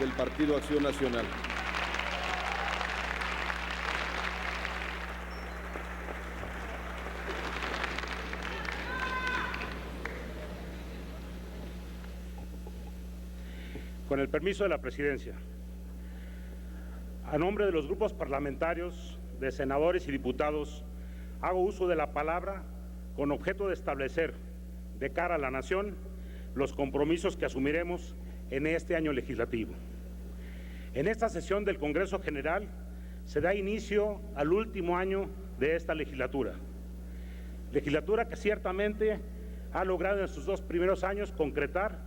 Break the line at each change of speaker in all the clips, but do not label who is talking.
del Partido Acción Nacional.
Con el permiso de la Presidencia, a nombre de los grupos parlamentarios, de senadores y diputados, hago uso de la palabra con objeto de establecer, de cara a la nación, los compromisos que asumiremos en este año legislativo. En esta sesión del Congreso General se da inicio al último año de esta legislatura que ciertamente ha logrado en sus 2 primeros años concretar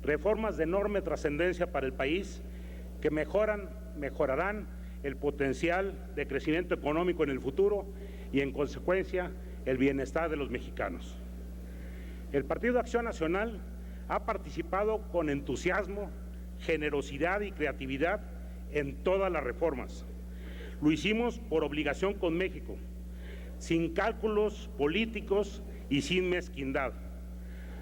reformas de enorme trascendencia para el país que mejorarán el potencial de crecimiento económico en el futuro y, en consecuencia, el bienestar de los mexicanos. El Partido Acción Nacional ha participado con entusiasmo, generosidad y creatividad en todas las reformas. Lo hicimos por obligación con México, sin cálculos políticos y sin mezquindad.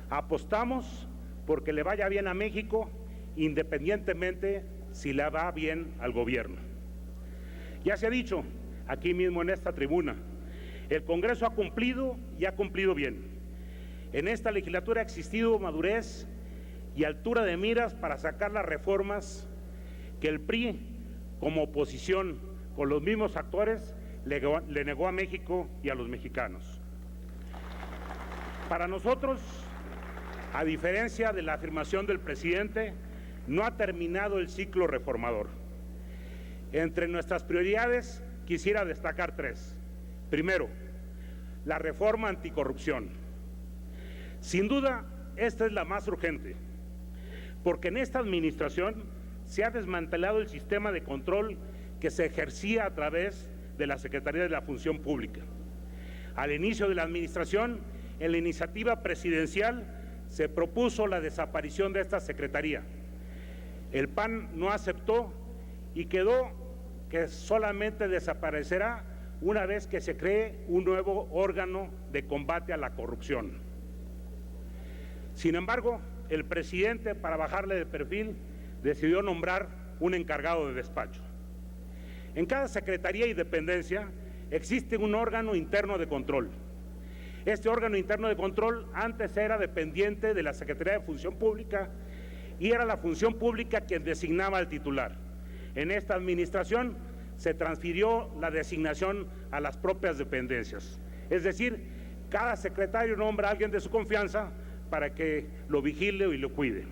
Apostamos porque le vaya bien a México, independientemente si le va bien al gobierno. Ya se ha dicho aquí mismo en esta tribuna, el Congreso ha cumplido y ha cumplido bien. En esta legislatura ha existido madurez y altura de miras para sacar las reformas que el PRI, como oposición con los mismos actores, le negó a México y a los mexicanos. Para nosotros, a diferencia de la afirmación del presidente, no ha terminado el ciclo reformador. Entre nuestras prioridades quisiera destacar 3. Primero, la reforma anticorrupción. Sin duda, esta es la más urgente, porque en esta administración se ha desmantelado el sistema de control que se ejercía a través de la Secretaría de la Función Pública. Al inicio de la administración, en la iniciativa presidencial, se propuso la desaparición de esta secretaría. El PAN no aceptó y quedó que solamente desaparecerá una vez que se cree un nuevo órgano de combate a la corrupción. Sin embargo, el presidente, para bajarle de perfil, decidió nombrar un encargado de despacho. En cada secretaría y dependencia existe un órgano interno de control. Este órgano interno de control antes era dependiente de la Secretaría de Función Pública y era la Función Pública quien designaba al titular. En esta administración se transfirió la designación a las propias dependencias. Es decir, cada secretario nombra a alguien de su confianza para que lo vigile y lo cuide.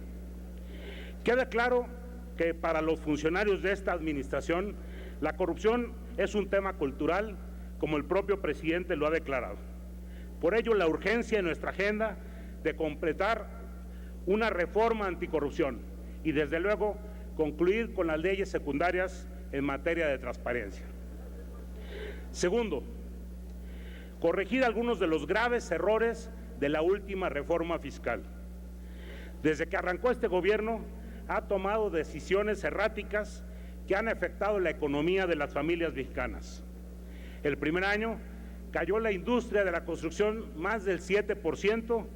Queda claro que para los funcionarios de esta administración la corrupción es un tema cultural, como el propio presidente lo ha declarado. Por ello, la urgencia en nuestra agenda de completar una reforma anticorrupción y, desde luego, concluir con las leyes secundarias en materia de transparencia. Segundo, corregir algunos de los graves errores de la última reforma fiscal. Desde que arrancó este gobierno, ha tomado decisiones erráticas que han afectado la economía de las familias mexicanas. El primer año cayó la industria de la construcción más del 7%,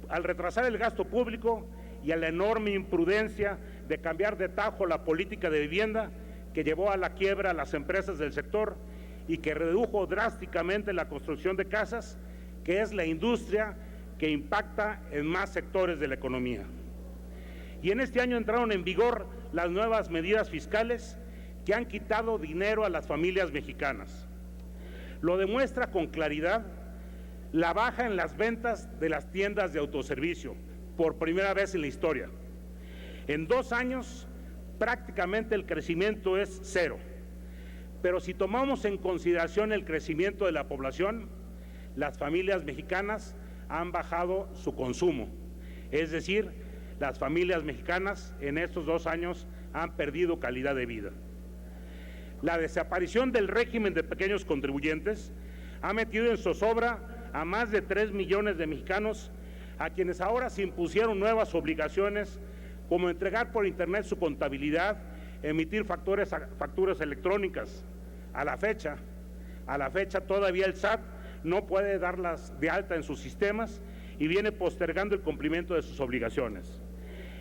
al retrasar el gasto público y a la enorme imprudencia de cambiar de tajo la política de vivienda que llevó a la quiebra a las empresas del sector y que redujo drásticamente la construcción de casas, que es la industria que impacta en más sectores de la economía. Y en este año entraron en vigor las nuevas medidas fiscales que han quitado dinero a las familias mexicanas. Lo demuestra con claridad la baja en las ventas de las tiendas de autoservicio, por primera vez en la historia. En 2 años, prácticamente el crecimiento es 0. Pero si tomamos en consideración el crecimiento de la población, las familias mexicanas han bajado su consumo. Es decir, las familias mexicanas en estos 2 años han perdido calidad de vida. La desaparición del régimen de pequeños contribuyentes ha metido en zozobra a más de 3 millones de mexicanos, a quienes ahora se impusieron nuevas obligaciones, como entregar por internet su contabilidad, emitir facturas electrónicas. A la fecha todavía el SAT no puede darlas de alta en sus sistemas y viene postergando el cumplimiento de sus obligaciones.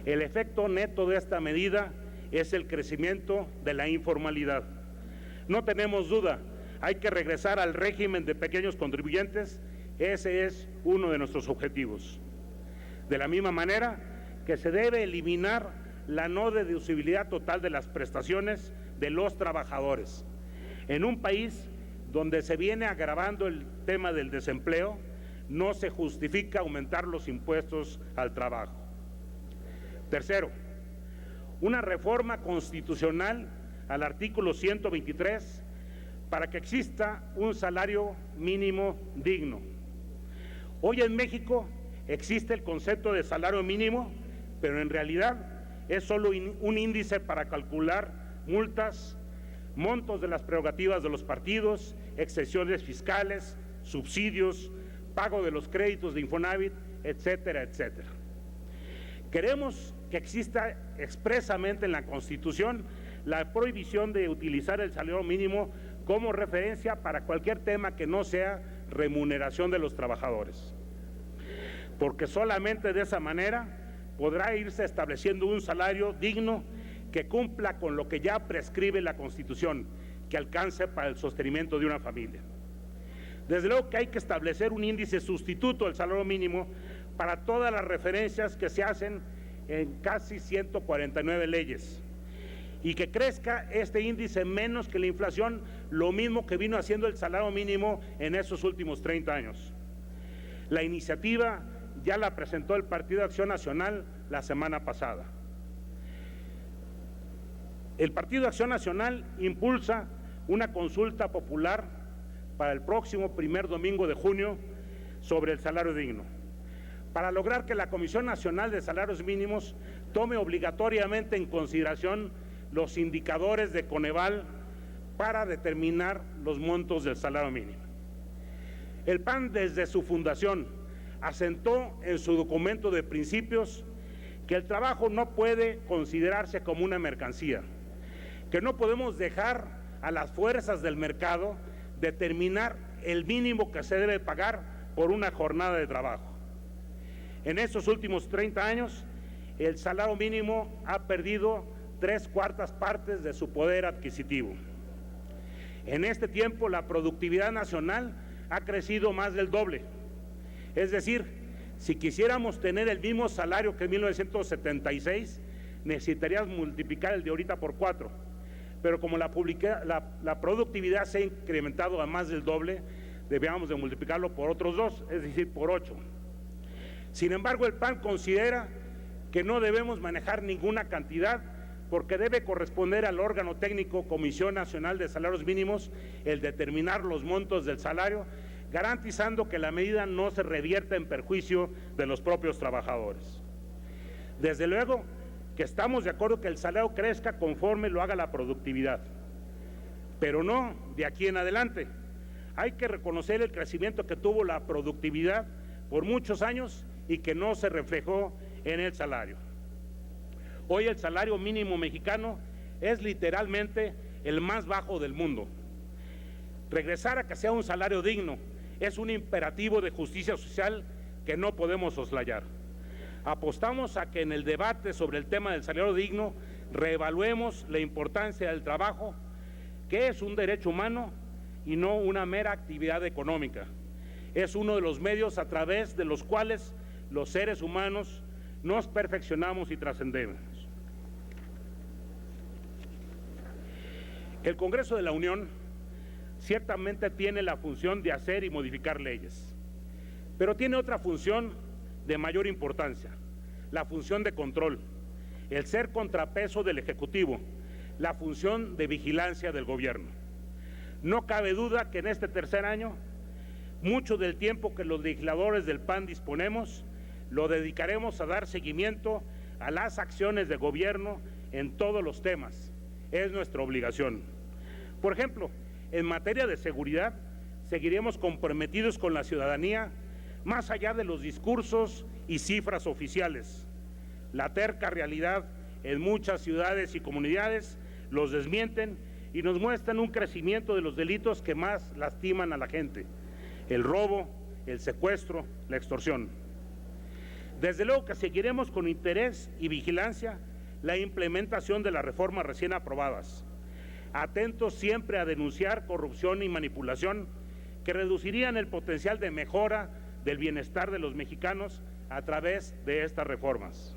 El efecto neto de esta medida es el crecimiento de la informalidad. No tenemos duda, hay que regresar al régimen de pequeños contribuyentes, ese es uno de nuestros objetivos. De la misma manera que se debe eliminar la no deducibilidad total de las prestaciones de los trabajadores. En un país donde se viene agravando el tema del desempleo, no se justifica aumentar los impuestos al trabajo. Tercero, una reforma constitucional al artículo 123 para que exista un salario mínimo digno. Hoy en México existe el concepto de salario mínimo, pero en realidad es solo un índice para calcular multas, montos de las prerrogativas de los partidos, exenciones fiscales, subsidios, pago de los créditos de Infonavit, etcétera, etcétera. Queremos que exista expresamente en la Constitución la prohibición de utilizar el salario mínimo como referencia para cualquier tema que no sea remuneración de los trabajadores, porque solamente de esa manera podrá irse estableciendo un salario digno que cumpla con lo que ya prescribe la Constitución, que alcance para el sostenimiento de una familia. Desde luego que hay que establecer un índice sustituto al salario mínimo para todas las referencias que se hacen en casi 149 leyes y que crezca este índice menos que la inflación, lo mismo que vino haciendo el salario mínimo en esos últimos 30 años. La iniciativa ya la presentó el Partido Acción Nacional la semana pasada. El Partido Acción Nacional impulsa una consulta popular para el próximo primer domingo de junio sobre el salario digno, para lograr que la Comisión Nacional de Salarios Mínimos tome obligatoriamente en consideración los indicadores de Coneval para determinar los montos del salario mínimo. El PAN, desde su fundación, asentó en su documento de principios que el trabajo no puede considerarse como una mercancía, que no podemos dejar a las fuerzas del mercado determinar el mínimo que se debe pagar por una jornada de trabajo. En estos últimos 30 años, el salario mínimo ha perdido 3/4 partes de su poder adquisitivo. En este tiempo, la productividad nacional ha crecido más del doble. Es decir, si quisiéramos tener el mismo salario que en 1976, necesitaríamos multiplicar el de ahorita por 4. Pero como la productividad se ha incrementado a más del doble, debíamos de multiplicarlo por otros 2, es decir, por 8. Sin embargo, el PAN considera que no debemos manejar ninguna cantidad porque debe corresponder al órgano técnico Comisión Nacional de Salarios Mínimos el determinar los montos del salario, garantizando que la medida no se revierta en perjuicio de los propios trabajadores. Desde luego que estamos de acuerdo que el salario crezca conforme lo haga la productividad, pero no de aquí en adelante. Hay que reconocer el crecimiento que tuvo la productividad por muchos años y que no se reflejó en el salario. Hoy el salario mínimo mexicano es literalmente el más bajo del mundo. Regresar a que sea un salario digno es un imperativo de justicia social que no podemos soslayar. Apostamos a que en el debate sobre el tema del salario digno reevaluemos la importancia del trabajo, que es un derecho humano y no una mera actividad económica. Es uno de los medios a través de los cuales los seres humanos nos perfeccionamos y trascendemos. El Congreso de la Unión ciertamente tiene la función de hacer y modificar leyes, pero tiene otra función de mayor importancia, la función de control, el ser contrapeso del Ejecutivo, la función de vigilancia del Gobierno. No cabe duda que en este tercer año, mucho del tiempo que los legisladores del PAN disponemos, lo dedicaremos a dar seguimiento a las acciones de gobierno en todos los temas. Es nuestra obligación. Por ejemplo, en materia de seguridad, seguiremos comprometidos con la ciudadanía más allá de los discursos y cifras oficiales. La terca realidad en muchas ciudades y comunidades los desmienten y nos muestran un crecimiento de los delitos que más lastiman a la gente: el robo, el secuestro, la extorsión. Desde luego que seguiremos con interés y vigilancia la implementación de las reformas recién aprobadas, atentos siempre a denunciar corrupción y manipulación que reducirían el potencial de mejora del bienestar de los mexicanos a través de estas reformas.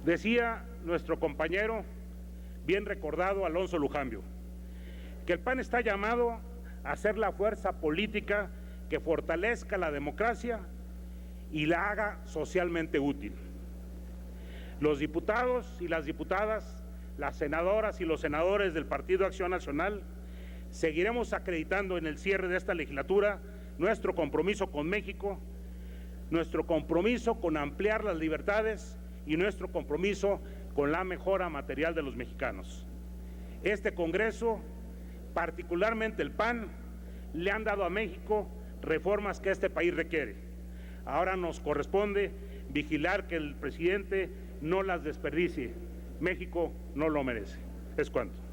Decía nuestro compañero, bien recordado, Alonso Lujambio, que el PAN está llamado a ser la fuerza política que fortalezca la democracia y la haga socialmente útil. Los diputados y las diputadas, las senadoras y los senadores del Partido Acción Nacional, seguiremos acreditando en el cierre de esta legislatura nuestro compromiso con México, nuestro compromiso con ampliar las libertades y nuestro compromiso con la mejora material de los mexicanos. Este Congreso, particularmente el PAN, le han dado a México reformas que este país requiere. Ahora nos corresponde vigilar que el presidente no las desperdicie. México no lo merece. Es cuanto.